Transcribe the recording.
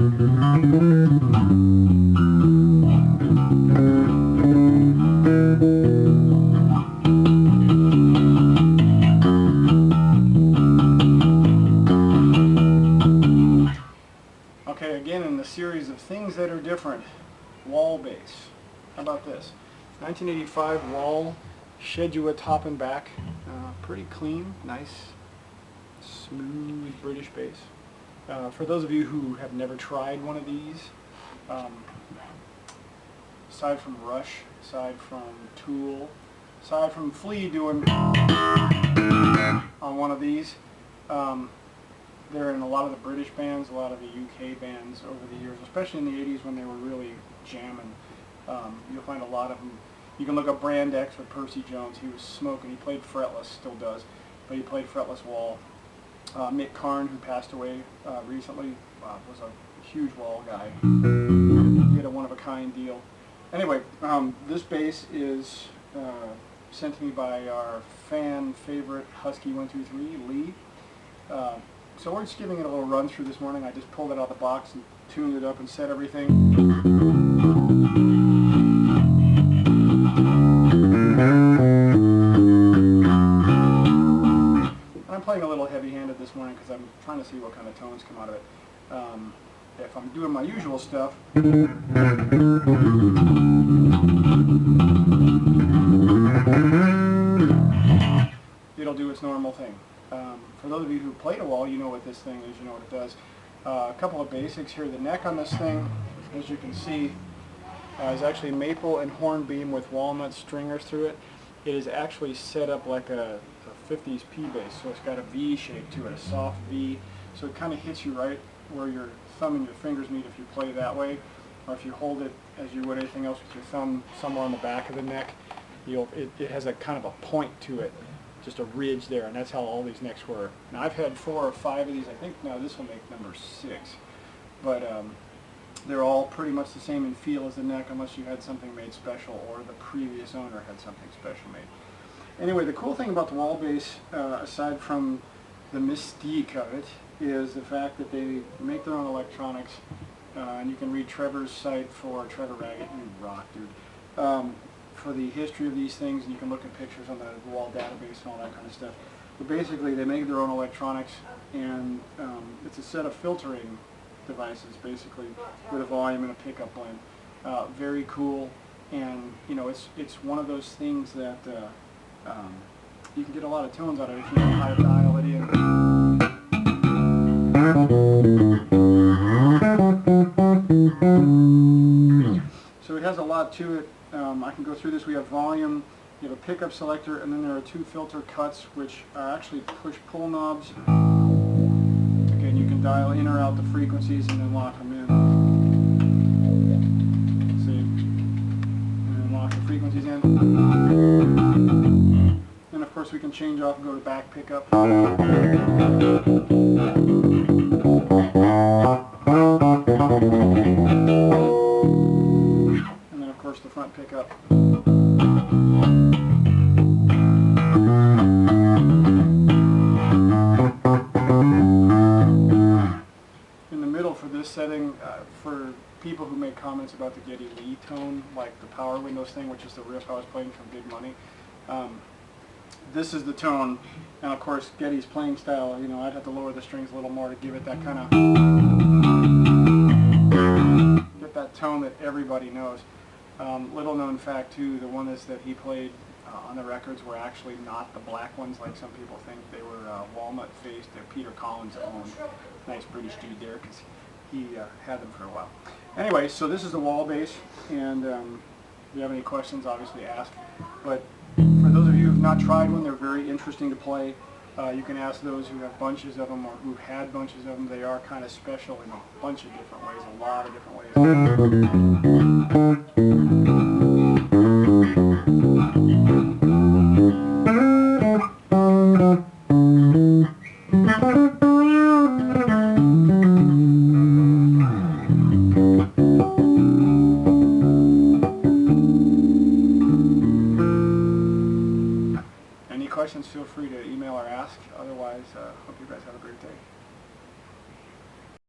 Okay, again in the series of things that are different, Wal Bass. How about this? 1985 Wal Shedua top and back. Pretty clean, nice, smooth British bass. For those of you who have never tried one of these, aside from Rush, aside from Tool, aside from Flea doing on one of these, they're in a lot of the British bands, a lot of the UK bands over the years, especially in the 80s when they were really jamming. You'll find a lot of them. You can look up Brand X with Percy Jones. He was smoking. He played fretless, still does, but he played fretless Wal. Mick Karn, who passed away recently, was a huge Wal guy. He had a one-of-a-kind deal. Anyway, this bass is sent to me by our fan favorite Husky 123, Lee. So we're just giving it a little run through this morning. I just pulled it out of the box and tuned it up and set everything. And I'm playing a little heavy-handed this morning because I'm trying to see what kind of tones come out of it. If I'm doing my usual stuff, it'll do its normal thing. For those of you who played a Wal, you know what this thing is, you know what it does. A couple of basics here. The neck on this thing, as you can see, is actually maple and hornbeam with walnut stringers through it. It is actually set up like a 50s P bass, so it's got a V shape to it, a soft V. So it kind of hits you right where your thumb and your fingers meet if you play that way, or if you hold it as you would anything else with your thumb somewhere on the back of the neck. It has a kind of a point to it, just a ridge there, and that's how all these necks were. Now I've had 4 or 5 of these. I think now this will make number 6, but they're all pretty much the same in feel as the neck, unless you had something made special or the previous owner had something special made. Anyway, the cool thing about the Wal Bass, aside from the mystique of it, is the fact that they make their own electronics, and you can read Trevor's site for Trevor Raggett, you rock, dude, for the history of these things, and you can look at pictures on the Wal database and all that kind of stuff. But basically, they make their own electronics, and it's a set of filtering devices, basically, with a volume and a pickup blend. Very cool, and you know, it's one of those things that you can get a lot of tones out of it if you know how to dial it in. So it has a lot to it. I can go through this. We have volume, you have a pickup selector, and then there are 2 filter cuts which are actually push-pull knobs. Again, you can dial in or out the frequencies and then lock them in. See? And then lock the frequencies in. And of course we can change off and go to back pickup. The front pickup. In the middle for this setting, for people who make comments about the Geddy Lee tone, like the Power Windows thing, which is the riff I was playing from Big Money, this is the tone, and of course Geddy's playing style, you know, I'd have to lower the strings a little more to give it that kind of, get that tone that everybody knows. Little known fact too, the one is that he played on the records were actually not the black ones like some people think. They were walnut faced. They're Peter Collins' own. Nice British dude there because he had them for a while. Anyway, so this is the Wal Bass, and if you have any questions, obviously ask. But for those of you who have not tried one, they're very interesting to play. You can ask those who have bunches of them or who've had bunches of them. They are kind of special in a bunch of different ways, a lot of different ways.